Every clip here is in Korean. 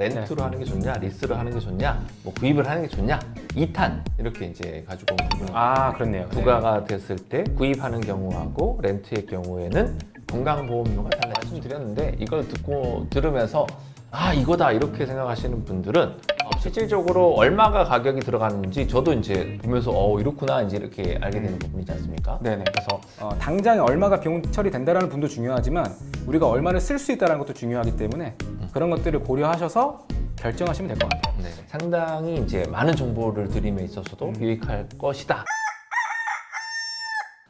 렌트로 하는 게 좋냐, 리스로 하는 게 좋냐, 뭐 구입을 하는 게 좋냐, 2탄 이렇게 이제 가지고 온 부분. 그렇네요. 부가가 됐을 때 구입하는 경우하고 렌트의 경우에는 건강보험료가 달라 말씀드렸는데 이걸 듣고 들으면서 이거다 이렇게 생각하시는 분들은 실질적으로 얼마가 가격이 들어가는지 저도 이제 보면서 이렇구나 이제 이렇게 알게 되는 부분이지 않습니까? 네네. 그래서 당장에 얼마가 비용 처리된다라는 분도 중요하지만 우리가 얼마를 쓸 수 있다는 것도 중요하기 때문에 그런 것들을 고려하셔서 결정하시면 될 것 같아요. 네, 상당히 이제 많은 정보를 드림에 있어서도 유익할 것이다.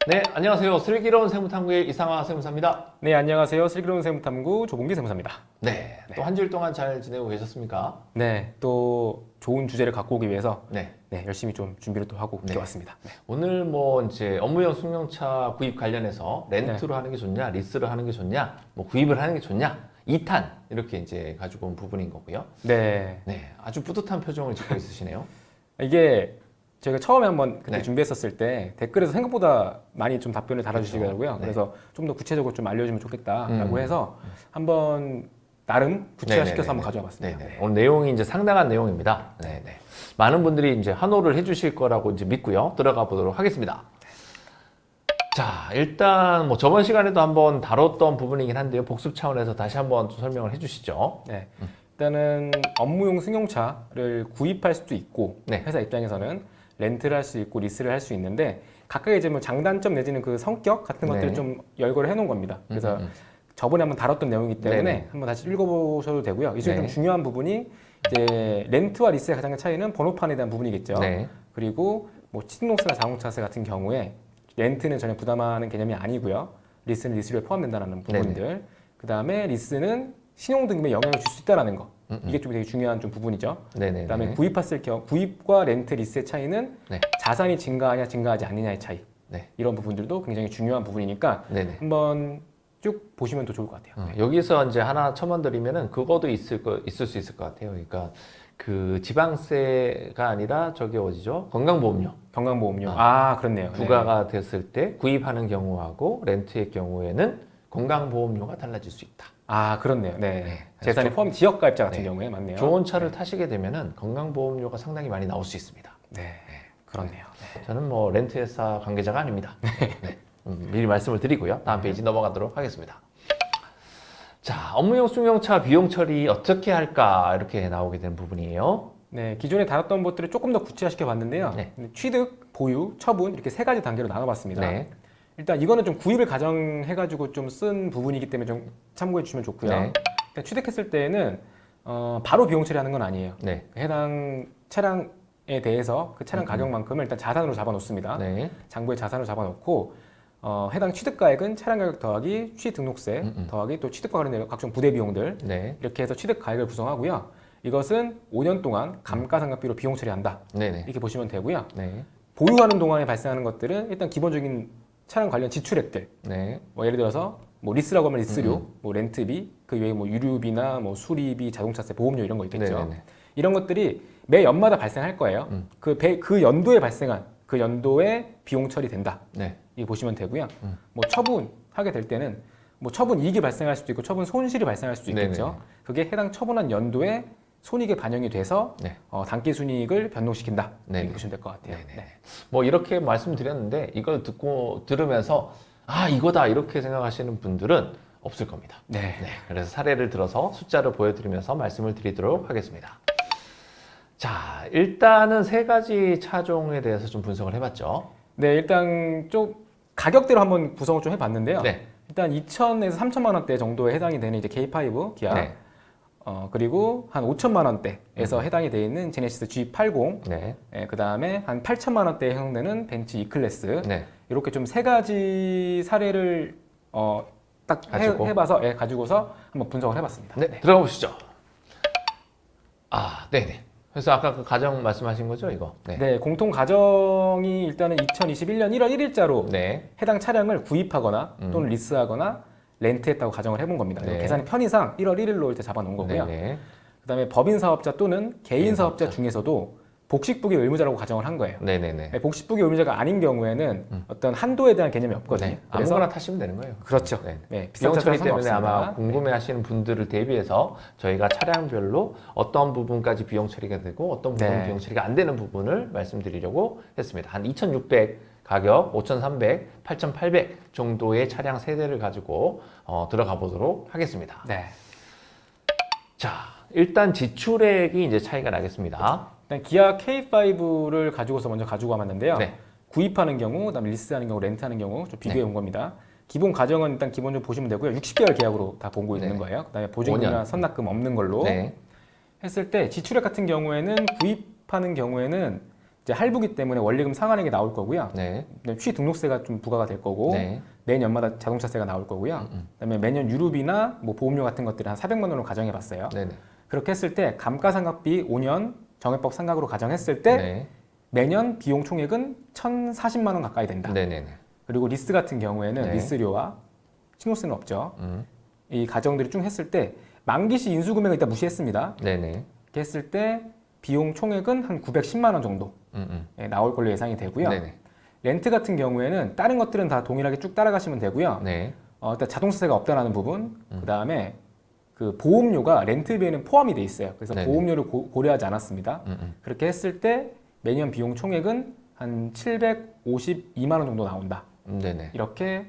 네, 안녕하세요. 슬기로운 세무탐구의 이상화 세무사입니다. 네, 안녕하세요. 슬기로운 세무탐구 조봉기 세무사입니다. 네, 또 한 주일 동안 잘 지내고 계셨습니까? 네, 또 좋은 주제를 갖고 오기 위해서 네, 열심히 좀 준비를 또 하고 네. 왔습니다. 네. 오늘 뭐 이제 업무용 승용차 구입 관련해서 렌트로 하는 게 좋냐, 리스로 하는 게 좋냐, 뭐 구입을 하는 게 좋냐, 2탄 이렇게 이제 가지고 온 부분인 거고요. 네. 네, 아주 뿌듯한 표정을 짓고 있으시네요. 이게 저희가 처음에 한번 그때 네. 준비했었을 때 댓글에서 생각보다 많이 좀 답변을 달아주시더라고요. 네. 그래서 좀 더 구체적으로 좀 알려주면 좋겠다라고 해서 한번 나름 구체화시켜서 한번 가져와 봤습니다. 네네. 오늘 내용이 이제 상당한 내용입니다. 네네. 많은 분들이 이제 환호를 해주실 거라고 이제 믿고요. 들어가 보도록 하겠습니다. 자, 일단 뭐 저번 시간에도 한번 다뤘던 부분이긴 한데요. 복습 차원에서 다시 한번 좀 설명을 해주시죠. 네. 일단은 업무용 승용차를 구입할 수도 있고 네. 회사 입장에서는 렌트를 할 수 있고 리스를 할 수 있는데 각각의 이제 뭐 장단점 내지는 그 성격 같은 네. 것들을 좀 열거를 해놓은 겁니다. 그래서 저번에 한번 다뤘던 내용이기 때문에 네네. 한번 다시 읽어보셔도 되고요. 이 중에 네. 좀 중요한 부분이 이제 렌트와 리스의 가장 큰 차이는 번호판에 대한 부분이겠죠. 네. 그리고 뭐 취등록세나 자동차세 같은 경우에 렌트는 전혀 부담하는 개념이 아니고요. 리스는 리스료에 포함된다는 부분들. 그 다음에 리스는 신용등급에 영향을 줄 수 있다는 거. 이게 좀 되게 중요한 좀 부분이죠. 네네. 그다음에 구입했을 경우 구입과 렌트 리스의 차이는 네. 자산이 증가하냐 증가하지 않느냐의 차이. 네. 이런 부분들도 굉장히 중요한 부분이니까 네네. 한번 쭉 보시면 더 좋을 것 같아요. 여기서 이제 하나 첨언드리면은 그거도 있을 수 있을 것 같아요. 그러니까 그 지방세가 아니라 저기 어디죠? 건강보험료. 건강보험료. 그렇네요. 부가가 됐을 때 구입하는 경우하고 렌트의 경우에는 건강보험료가 달라질 수 있다. 그렇네요. 네. 네. 재산이 포함 지역가입자 같은 네. 경우에 맞네요. 좋은 차를 타시게 되면은 건강보험료가 상당히 많이 나올 수 있습니다. 네. 그렇네요. 네. 저는 뭐 렌트회사 관계자가 아닙니다. 네. 미리 말씀을 드리고요. 다음 페이지 넘어가도록 하겠습니다. 자, 업무용 승용차 비용 처리 어떻게 할까 이렇게 나오게 된 부분이에요. 네, 기존에 다뤘던 것들을 조금 더 구체화시켜 봤는데요. 네. 취득, 보유, 처분 이렇게 세 가지 단계로 나눠봤습니다. 네. 일단 이거는 좀 구입을 가정해가지고 좀 쓴 부분이기 때문에 좀 참고해 주시면 좋고요. 네. 일단 취득했을 때는 바로 비용 처리하는 건 아니에요. 네. 해당 차량에 대해서 그 차량 가격만큼을 일단 자산으로 잡아놓습니다. 네. 장부에 자산으로 잡아놓고 해당 취득가액은 차량 가격 더하기 취등록세 더하기 또 취득과 관련된 각종 부대 비용들 네. 이렇게 해서 취득가액을 구성하고요. 이것은 5년 동안 감가상각비로 비용 처리한다. 네네. 이렇게 보시면 되고요. 네. 보유하는 동안에 발생하는 것들은 일단 기본적인 차량 관련 지출액들, 네. 뭐 예를 들어서 뭐 리스라고 하면 리스료, 뭐 렌트비, 그 외에 뭐 유류비나 뭐 수리비, 자동차세, 보험료 이런 거 있겠죠. 네네네. 이런 것들이 매 연마다 발생할 거예요. 그 연도에 발생한 그 연도에 비용 처리된다. 네. 이거 보시면 되고요. 뭐 처분하게 될 때는 뭐 처분 이익이 발생할 수도 있고 처분 손실이 발생할 수도 있겠죠. 네네네. 그게 해당 처분한 연도에 손익에 반영이 돼서 네. 단기 순이익을 변동시킨다. 네네. 이렇게 보시면 될 것 같아요. 네네. 네. 뭐 이렇게 말씀드렸는데 이걸 들으면서 이거다 이렇게 생각하시는 분들은 없을 겁니다. 네. 네, 그래서 사례를 들어서 숫자를 보여드리면서 말씀을 드리도록 하겠습니다. 자, 일단은 세 가지 차종에 대해서 좀 분석을 해봤죠. 네, 일단 좀 가격대로 한번 구성을 좀 해봤는데요. 네. 일단 일단 2천에서 3천만 원대 정도에 해당이 되는 이제 K5 기아, 네. 그리고 한 5천만 원대에서 해당이 되어 있는 제네시스 G80, 네. 그 다음에 한 8천만 원대에 해당되는 벤츠 E클래스, 네. 이렇게 좀 세 가지 사례를 딱 해봐서 가지고서 한번 분석을 해봤습니다. 네, 들어가 보시죠. 네네. 그래서 아까 그 가정 말씀하신 거죠, 이거? 네. 네, 공통 가정이 일단은 2021년 1월 1일자로 네. 해당 차량을 구입하거나 또는 리스하거나 렌트했다고 가정을 해본 겁니다. 네. 계산의 편의상 1월 1일로 일단 잡아놓은 거고요. 네. 그다음에 법인 사업자 또는 개인 개인 사업자 사업자. 중에서도 복식부기 의무자라고 가정을 한 거예요. 네네네. 복식부기 의무자가 아닌 경우에는 어떤 한도에 대한 개념이 없거든요. 네. 아무거나 타시면 되는 거예요. 그렇죠. 네. 네, 비용 처리 때문에 상관없습니다. 아마 궁금해하시는 분들을 대비해서 저희가 차량별로 어떤 부분까지 비용 처리가 되고 어떤 부분 네. 비용 처리가 안 되는 부분을 말씀드리려고 했습니다. 한 2,600 가격, 5,300, 8,800 정도의 차량 세대를 가지고 들어가 보도록 하겠습니다. 네. 자, 일단 지출액이 이제 차이가 나겠습니다. 일단 기아 K5를 가지고서 먼저 가지고 와봤는데요. 네. 구입하는 경우, 그다음에 리스하는 경우, 렌트하는 경우 좀 비교해 본 겁니다. 기본 가정은 일단 기본적으로 보시면 되고요. 60개월 계약으로 다 보고 있는 네. 거예요. 그다음에 보증금이나 5년. 선납금 없는 걸로 네. 했을 때 지출액 같은 경우에는 구입하는 경우에는 이제 할부기 때문에 원리금 상환액이 나올 거고요. 네. 취등록세가 좀 부과가 될 거고 네. 매년마다 자동차세가 나올 거고요. 그다음에 매년 유류비나 뭐 보험료 같은 것들을 한 400만 원으로 가정해 봤어요. 네네. 그렇게 했을 때 감가상각비 5년 정액법 상각으로 가정했을 때 네. 매년 비용 총액은 1,040만 원 가까이 된다. 네네네. 그리고 리스 같은 경우에는 네. 리스료와 신고세는 없죠. 이 가정들을 쭉 했을 때 만기시 인수 금액을 일단 무시했습니다. 네네. 이렇게 했을 때 비용 총액은 한 910만 원 정도 나올 걸로 예상이 되고요. 네네. 렌트 같은 경우에는 다른 것들은 다 동일하게 쭉 따라가시면 되고요. 네. 일단 자동차세가 없다라는 부분, 그 다음에 그 보험료가 렌트비에는 포함이 돼 있어요. 그래서 네네. 보험료를 고려하지 않았습니다. 그렇게 했을 때 매년 비용 총액은 한 752만 원 정도 나온다. 네네. 이렇게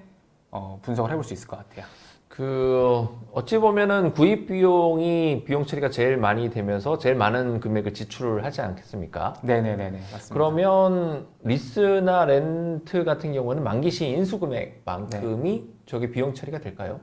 분석을 해볼 수 있을 것 같아요. 어찌 보면은 구입 비용이 비용 처리가 제일 많이 되면서 제일 많은 금액을 지출을 하지 않겠습니까? 네네네네 맞습니다. 그러면 리스나 렌트 같은 경우는 만기시 인수 금액만큼이 저게 비용 처리가 될까요?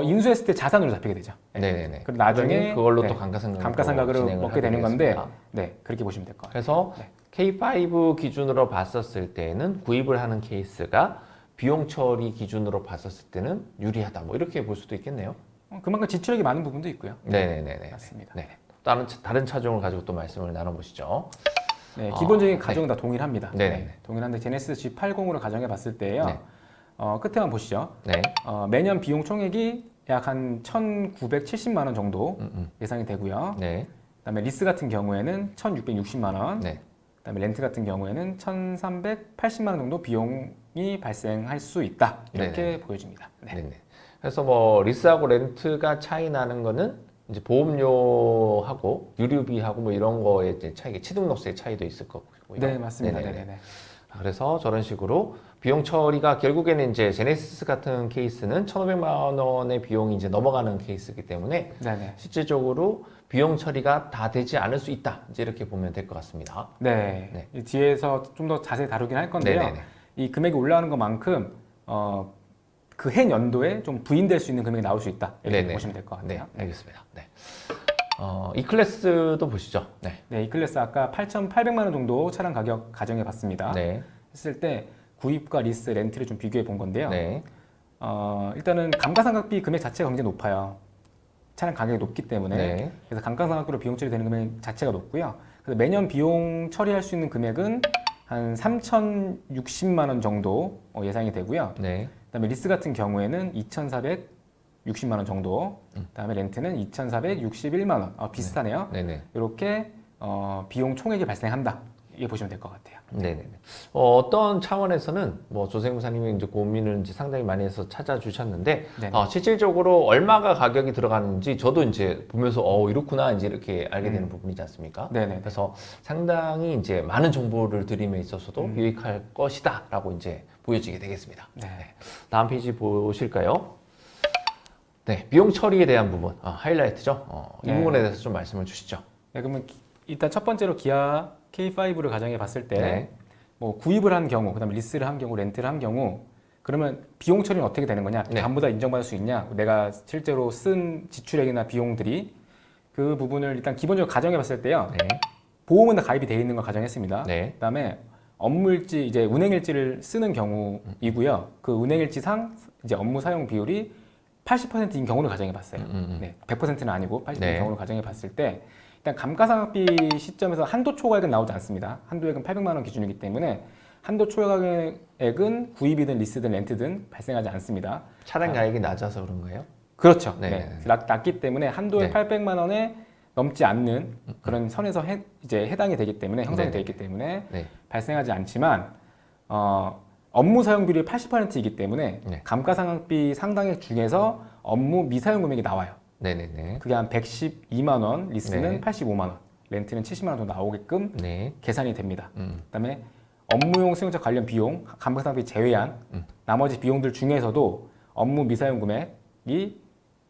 인수했을 때 자산으로 잡히게 되죠. 네네네. 그리고 나중에 그걸로 네, 또 감가상각으로 감가상각으로 진행을 먹게 하게 되는 건데, 되겠습니다. 네 그렇게 보시면 될 것 같아요. 그래서 네. K5 기준으로 봤었을 때는 구입을 하는 케이스가 비용 처리 기준으로 봤었을 때는 유리하다. 뭐 이렇게 볼 수도 있겠네요. 그만큼 지출액이 많은 부분도 있고요. 네네네네. 맞습니다. 네. 다른 차종을 가지고 또 말씀을 나눠보시죠. 네, 기본적인 네. 가정은 다 동일합니다. 네네. 네, 동일한데 제네시스 G80으로 가정해 봤을 때요. 네. 끝에만 보시죠. 네. 매년 비용 총액이 약 한 1,970만 원 정도 음. 예상이 되고요. 네. 그다음에 리스 같은 경우에는 1,660만 원. 네. 그다음에 렌트 같은 경우에는 1,380만 원 정도 비용이 발생할 수 있다. 이렇게 네네. 보여집니다. 네. 네네. 그래서 뭐 리스하고 렌트가 차이 나는 거는 이제 보험료하고 유류비하고 뭐 이런 거에 이제 차이, 취등록세 차이도 있을 거고요. 네, 맞습니다. 네네네. 네네네. 그래서 저런 식으로 비용 처리가 결국에는 이제 제네시스 같은 케이스는 1,500만 원의 비용이 이제 넘어가는 케이스이기 때문에 네네. 실질적으로 비용 처리가 다 되지 않을 수 있다. 이제 이렇게 보면 될 것 같습니다. 네. 네. 이 뒤에서 좀 더 자세히 다루긴 할 건데요. 네네네. 이 금액이 올라가는 것만큼 그 해 연도에 좀 부인될 수 있는 금액이 나올 수 있다. 이렇게 네네. 보시면 될 것 네, 같아요. 알겠습니다. 네. 이 클래스도 보시죠. 네. 네, 이 클래스 아까 8,800만 원 정도 차량 가격 가정해 봤습니다. 네. 했을 때 구입과 리스, 렌트를 좀 비교해 본 건데요. 네. 일단은 감가상각비 금액 자체가 굉장히 높아요. 차량 가격이 높기 때문에. 네. 그래서 감가상각비로 비용 처리되는 금액 자체가 높고요. 그래서 매년 비용 처리할 수 있는 금액은 한 3,060만 원 정도 예상이 되고요. 네. 그다음에 리스 같은 경우에는 2,460만 원 정도. 그다음에 렌트는 2,461만 원. 비슷하네요. 네네. 이렇게 비용 총액이 발생한다. 이렇게 보시면 될 것 같아요. 네네. 어떤 차원에서는 뭐 조세무사님이 이제 고민을 이제 상당히 많이 해서 찾아주셨는데 네네. 실질적으로 얼마가 가격이 들어가는지 저도 이제 보면서 이렇구나 이제 이렇게 알게 되는 부분이지 않습니까? 네네. 그래서 상당히 이제 많은 정보를 드림에 있어서도 유익할 것이다라고 이제 보여지게 되겠습니다. 네. 다음 페이지 보실까요? 네, 비용 처리에 대한 부분 하이라이트죠. 이 네. 부분에 대해서 좀 말씀을 주시죠. 네, 그러면 일단 첫 번째로 기아 K5를 가정해 봤을 때 네. 뭐 구입을 한 경우, 그다음에 리스를 한 경우, 렌트를 한 경우 그러면 비용 처리는 어떻게 되는 거냐? 네. 전부 다 인정받을 수 있냐? 내가 실제로 쓴 지출액이나 비용들이 그 부분을 일단 기본적으로 가정해 봤을 때요. 네. 보험은 다 가입이 되어 있는 걸 가정했습니다. 네. 그다음에 업무일지 이제 운행일지를 쓰는 경우이고요. 그 운행일지상 이제 업무 사용 비율이 80%인 경우를 가정해 봤어요. 네, 100%는 아니고 80%인 네. 경우를 가정해 봤을 때 일단 감가상각비 시점에서 한도 초과액은 나오지 않습니다. 한도액은 800만 원 기준이기 때문에 한도 초과액은 구입이든 리스든 렌트든 발생하지 않습니다. 차량 가액이 낮아서 그런 거예요? 그렇죠. 네. 네. 낮기 때문에 한도액 네. 800만 원에 넘지 않는 그런 선에서 이제 해당이 되기 때문에 형성이 네네. 되어 있기 때문에 네. 발생하지 않지만 업무 사용 비율이 80%이기 때문에 네. 감가상각비 상당액 중에서 업무 미사용 금액이 나와요. 네네네. 그게 한 112만 원, 리스는 네. 85만 원, 렌트는 70만 원 정도 나오게끔 네. 계산이 됩니다. 음. 그다음에 업무용 수용자 관련 비용, 감가상각비 제외한 나머지 비용들 중에서도 업무 미사용 금액이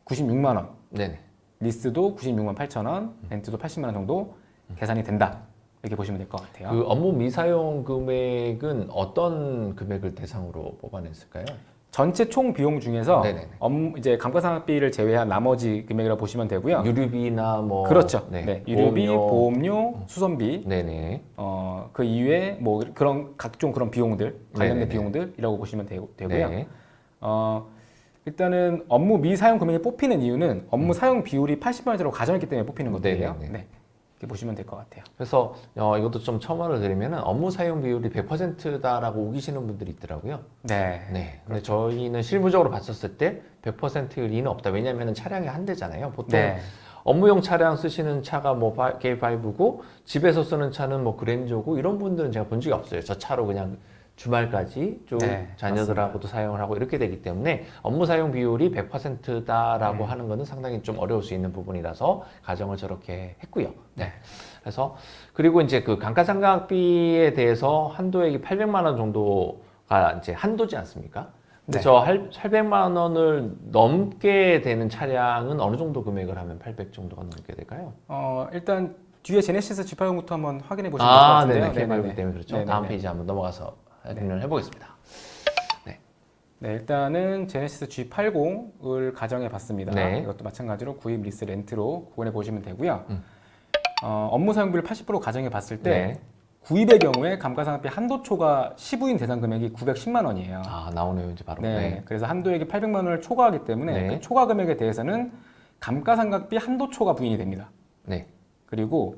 96만 원, 네네. 리스도 96만 8천 원, 렌트도 80만 원 정도 계산이 된다. 이렇게 보시면 될 것 같아요. 그 업무 미사용 금액은 어떤 금액을 대상으로 뽑아냈을까요? 전체 총 비용 중에서 네네네. 이제 감가상각비를 제외한 나머지 금액이라고 보시면 되고요. 유류비나 뭐 그렇죠. 네. 네. 유류비, 보험료, 수선비, 네네. 그 이외에 뭐 그런 각종 그런 비용들, 관련된 네네네. 비용들이라고 보시면 되고요. 네. 일단은 업무 미사용 금액이 뽑히는 이유는 업무 사용 비율이 80%로 가정했기 때문에 뽑히는 것들이에요. 네네네. 네. 이렇게 보시면 될 것 같아요. 그래서 이것도 좀 첨언을 드리면은 업무 사용 비율이 100%다라고 우기시는 분들이 있더라고요. 네. 네. 근데 저희는 실무적으로 봤었을 때 100%일 리는 없다. 왜냐면은 차량이 한 대잖아요. 보통 네. 업무용 차량 쓰시는 차가 뭐 K5고 집에서 쓰는 차는 뭐 그랜저고 이런 분들은 제가 본 적이 없어요. 저 차로 그냥 주말까지 쭉 네, 자녀들하고도 사용을 하고 이렇게 되기 때문에 업무 사용 비율이 100%다라고 하는 거는 상당히 좀 어려울 수 있는 부분이라서 가정을 저렇게 했고요. 네. 그래서 그리고 이제 그 감가상각비에 대해서 한도액이 800만 원 정도가 이제 한도지 않습니까? 근데 네. 저 800만 원을 넘게 되는 차량은 어느 정도 금액을 하면 800 정도가 넘게 될까요? 일단 뒤에 제네시스 G80부터 한번 확인해 보시면 될 것 같은데요. 네네. K5 때문에 그렇죠. 네네네. 다음 페이지 한번 넘어가서 확인을 해보겠습니다. 네, 일단은 제네시스 G80을 가정해 봤습니다. 네. 이것도 마찬가지로 구입, 리스, 렌트로 구분해 보시면 되고요. 업무 사용비를 80% 가정해 봤을 때 네. 구입의 경우에 감가상각비 한도초가 시부인 대상 금액이 910만 원이에요. 아 나오네요 이제 바로. 네, 그래서 한도액이 800만 원을 초과하기 때문에 네. 그 초과 금액에 대해서는 감가상각비 한도초가 부인이 됩니다. 네. 그리고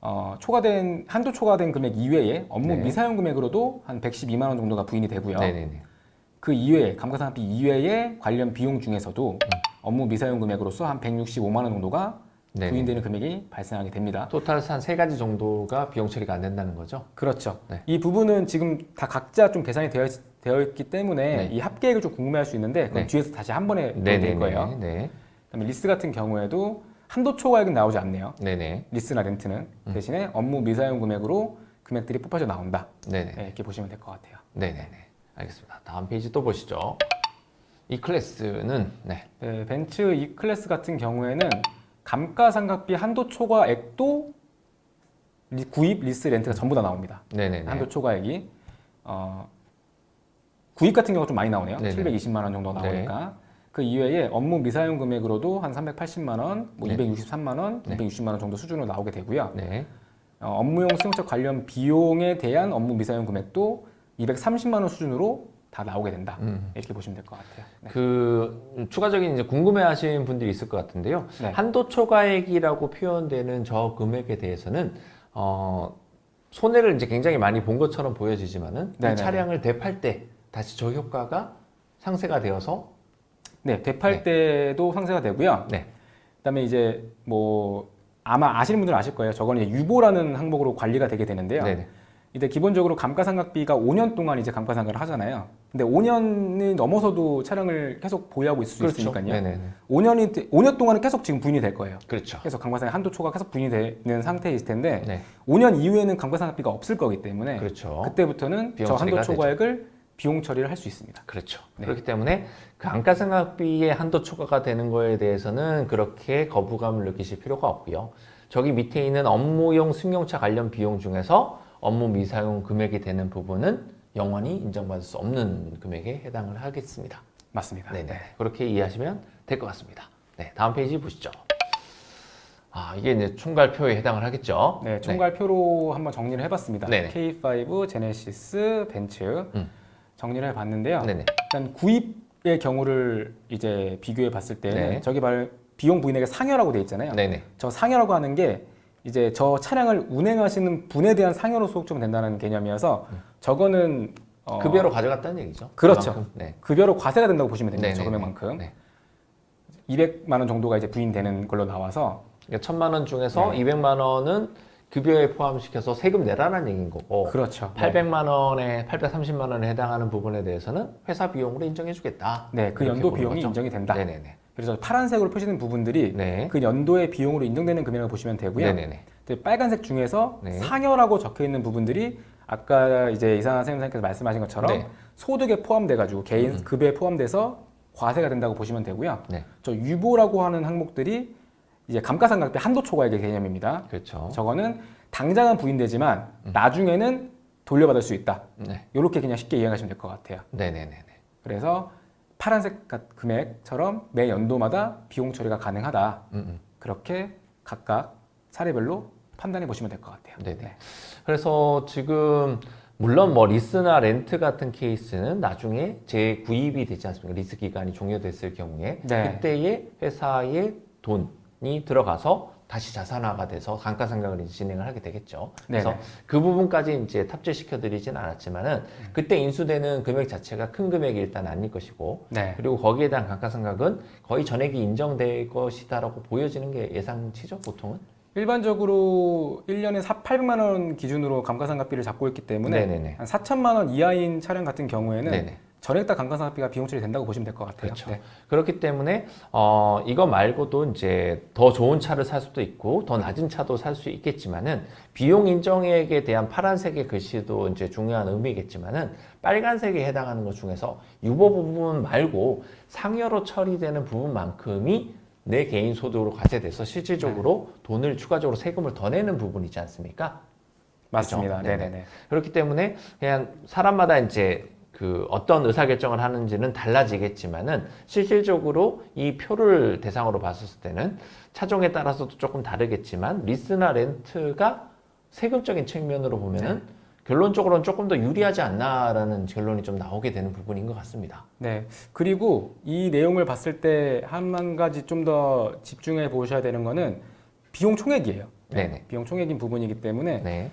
한도 초과된 금액 이외에 업무 네. 미사용 금액으로도 한 112만 원 정도가 부인이 되고요. 네네네. 그 이외에 감가상각비 이외에 관련 비용 중에서도 업무 미사용 금액으로서 한 165만 원 정도가 네네. 부인되는 금액이 발생하게 됩니다. 토탈 한 세 가지 정도가 비용 처리가 안 된다는 거죠? 그렇죠. 네. 이 부분은 지금 다 각자 좀 계산이 되어 있기 때문에 네. 이 합계액을 좀 궁금해할 수 있는데 그건 네. 뒤에서 다시 한 번에 될 네네네. 거예요. 네. 그다음에 리스 같은 경우에도 한도 초과액은 나오지 않네요. 네네. 리스나 렌트는 대신에 업무 미사용 금액으로 금액들이 뽑혀져 나온다. 네네. 네, 이렇게 보시면 될 것 같아요. 네네네. 알겠습니다. 다음 페이지 또 보시죠. 이 클래스는 네. 네, 벤츠 E 클래스 같은 경우에는 감가상각비 한도 초과액도 구입, 리스, 렌트가 전부 다 나옵니다. 네네네. 한도 초과액이 구입 같은 경우가 좀 많이 나오네요. 네네. 720만 원 정도 나오니까 그 이외에 업무 미사용 금액으로도 한 380만 원, 뭐 네. 263만 원, 네. 260만 원 정도 수준으로 나오게 되고요. 네. 업무용 수용차 관련 비용에 대한 업무 미사용 금액도 230만 원 수준으로 다 나오게 된다. 이렇게 보시면 될 것 같아요. 네. 그 추가적인 이제 궁금해하시는 분들이 있을 것 같은데요. 네. 한도 초과액이라고 표현되는 저 금액에 대해서는 손해를 이제 굉장히 많이 본 것처럼 보여지지만은 이 네네네. 차량을 되팔 때 다시 저 효과가 상쇄가 되어서 네, 되팔 때도 상세가 되고요. 네. 그다음에 이제 뭐 아마 아시는 분들은 아실 거예요. 저거는 이제 유보라는 항목으로 관리가 되게 되는데요. 네네. 이제 기본적으로 감가상각비가 5년 동안 이제 감가상각을 하잖아요. 근데 5년이 넘어서도 차량을 계속 보유하고 있을 수 그렇죠. 있으니까요. 네네네. 5년 동안은 계속 지금 부인이 될 거예요. 그렇죠. 계속 감가상각 한도 초과 계속 부인이 되는 상태이실 텐데 네. 5년 이후에는 감가상각비가 없을 거기 때문에 그렇죠. 그때부터는 비용 저 한도 처리가 초과액을 비용 처리를 할 수 있습니다. 그렇죠. 네. 그렇기 때문에 그 감가상각비의 한도 초과가 되는 거에 대해서는 그렇게 거부감을 느끼실 필요가 없고요. 저기 밑에 있는 업무용 승용차 관련 비용 중에서 업무 미사용 금액이 되는 부분은 영원히 인정받을 수 없는 금액에 해당을 하겠습니다. 맞습니다. 네네. 그렇게 이해하시면 될 것 같습니다. 네, 다음 페이지 보시죠. 이게 이제 총괄표에 해당을 하겠죠. 네, 총괄표로 한번 정리를 해봤습니다. 네네. K5, 제네시스, 벤츠 정리를 해봤는데요. 네네. 일단 구입의 경우를 이제 비교해 봤을 때는 네. 저기 비용 부인액의 상여라고 되어 있잖아요. 네네. 저 상여라고 하는 게 이제 저 차량을 운행하시는 분에 대한 상여로 소득좀 된다는 개념이어서 저거는 급여로 가져갔다는 얘기죠. 그렇죠. 그만큼. 네. 급여로 과세가 된다고 보시면 됩니다. 네네네. 저 금액만큼 네. 200만 원 정도가 이제 부인되는 걸로 나와서 그러니까 1,000만 원 중에서 네. 200만 원은 급여에 포함시켜서 세금 내라는 얘기인 거고 그렇죠. 800만 원에 830만 원에 해당하는 부분에 대해서는 회사 비용으로 인정해주겠다. 네, 그 이렇게 연도 보는 비용이 거죠. 인정이 된다. 네네네. 그래서 파란색으로 표시된 부분들이 네. 그 연도의 비용으로 인정되는 금액을 보시면 되고요. 네네네. 근데 빨간색 중에서 네. 상여라고 적혀 있는 부분들이 아까 이제 이상한 선생님께서 말씀하신 것처럼 네. 소득에 포함돼가지고 개인 급여에 포함돼서 과세가 된다고 보시면 되고요. 네. 저 유보라고 하는 항목들이 이제 감가상각비 한도 초과액의 개념입니다. 그렇죠. 저거는 당장은 부인되지만 나중에는 돌려받을 수 있다. 네. 이렇게 그냥 쉽게 이해하시면 될 것 같아요. 네네네네. 그래서 파란색 금액처럼 매 연도마다 비용 처리가 가능하다. 그렇게 각각 사례별로 판단해 보시면 될 것 같아요. 네네. 그래서 지금 물론 뭐 리스나 렌트 같은 케이스는 나중에 재구입이 되지 않습니까? 리스 기간이 종료됐을 경우에 네. 그때의 회사의 돈이 들어가서 다시 자산화가 돼서 감가상각을 이제 진행을 하게 되겠죠. 그래서 네네. 그 부분까지 이제 탑재시켜 드리진 않았지만은 그때 인수되는 금액 자체가 큰 금액이 일단 아닐 것이고 네. 그리고 거기에 대한 감가상각은 거의 전액이 인정될 것이다라고 보여지는 게 예상치죠, 보통은. 일반적으로 1년에 800만 원 기준으로 감가상각비를 잡고 있기 때문에 네네네. 한 4천만 원 이하인 차량 같은 경우에는 네네. 전액 다 감가상각비가 비용 처리 된다고 보시면 될 것 같아요. 그렇죠. 네. 그렇기 때문에 이거 말고도 이제 더 좋은 차를 살 수도 있고 더 낮은 차도 살 수 있겠지만은 비용 인정액에 대한 파란색의 글씨도 이제 중요한 의미겠지만은 빨간색에 해당하는 것 중에서 유보 부분 말고 상여로 처리되는 부분만큼이 내 개인 소득으로 과세돼서 실질적으로 돈을 추가적으로 세금을 더 내는 부분이지 않습니까? 맞습니다. 그렇죠? 네네네. 그렇기 때문에 그냥 사람마다 이제 그 어떤 의사결정을 하는지는 달라지겠지만은 실질적으로 이 표를 대상으로 봤을 때는 차종에 따라서도 조금 다르겠지만 리스나 렌트가 세금적인 측면으로 보면은 결론적으로는 조금 더 유리하지 않나라는 결론이 좀 나오게 되는 부분인 것 같습니다. 네. 그리고 이 내용을 봤을 때 한 가지 좀 더 집중해 보셔야 되는 거는 비용 총액이에요. 네네. 비용 총액인 부분이기 때문에 네.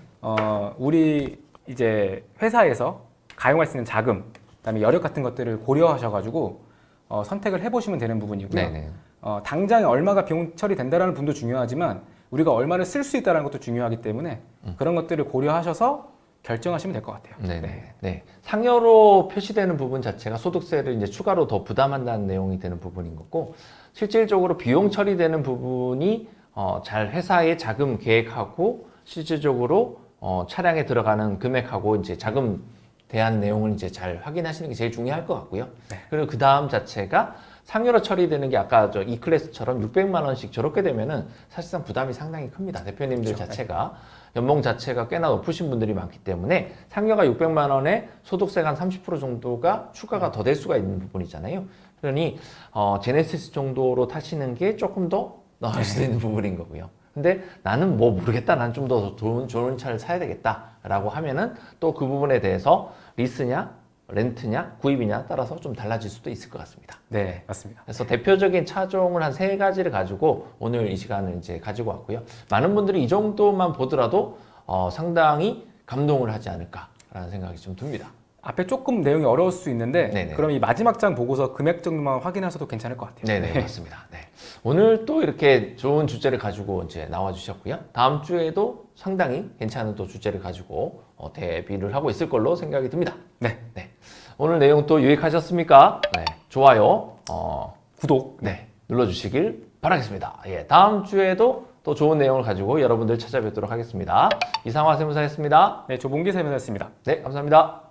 우리 이제 회사에서 가용할 수 있는 자금, 그다음에 여력 같은 것들을 고려하셔가지고 선택을 해보시면 되는 부분이고요. 네네. 당장 얼마가 비용 처리된다라는 분도 중요하지만 우리가 얼마를 쓸 수 있다는 것도 중요하기 때문에 그런 것들을 고려하셔서 결정하시면 될 것 같아요. 네네. 네. 상여로 표시되는 부분 자체가 소득세를 이제 추가로 더 부담한다는 내용이 되는 부분인 거고, 실질적으로 비용 처리되는 부분이 잘 회사의 자금 계획하고 실질적으로 차량에 들어가는 금액하고 이제 자금 대한 내용을 이제 잘 확인하시는 게 제일 중요할 것 같고요. 네. 그리고 그 다음 자체가 상여로 처리되는 게 아까 저 E클래스처럼 600만 원씩 저렇게 되면은 사실상 부담이 상당히 큽니다. 대표님들 그렇죠. 자체가 연봉 자체가 꽤나 높으신 분들이 많기 때문에 상여가 600만 원에 소득세가 한 30% 정도가 추가가 더 될 수가 있는 부분이잖아요. 그러니 제네시스 정도로 타시는 게 조금 더 나을 수 있는 부분인 거고요. 근데 나는 뭐 모르겠다. 난 좀 더 좋은 차를 사야 되겠다라고 하면은 또 그 부분에 대해서 리스냐, 렌트냐, 구입이냐 따라서 좀 달라질 수도 있을 것 같습니다. 네, 맞습니다. 그래서 대표적인 차종을 한 3가지를 가지고 오늘 이 시간을 이제 가지고 왔고요. 많은 분들이 이 정도만 보더라도 상당히 감동을 하지 않을까라는 생각이 좀 듭니다. 앞에 조금 내용이 어려울 수 있는데 네네. 그럼 이 마지막 장 보고서 금액 정도만 확인하셔도 괜찮을 것 같아요. 네네, 맞습니다. 네. 오늘 또 이렇게 좋은 주제를 가지고 이제 나와 주셨고요. 다음 주에도 상당히 괜찮은 또 주제를 가지고 대비를 하고 있을 걸로 생각이 듭니다. 네. 네. 오늘 내용 또 유익하셨습니까? 네. 좋아요, 구독. 네, 눌러주시길 바라겠습니다. 예, 다음 주에도 또 좋은 내용을 가지고 여러분들 찾아뵙도록 하겠습니다. 이상화 세무사였습니다. 네, 조봉기 세무사였습니다. 네, 감사합니다.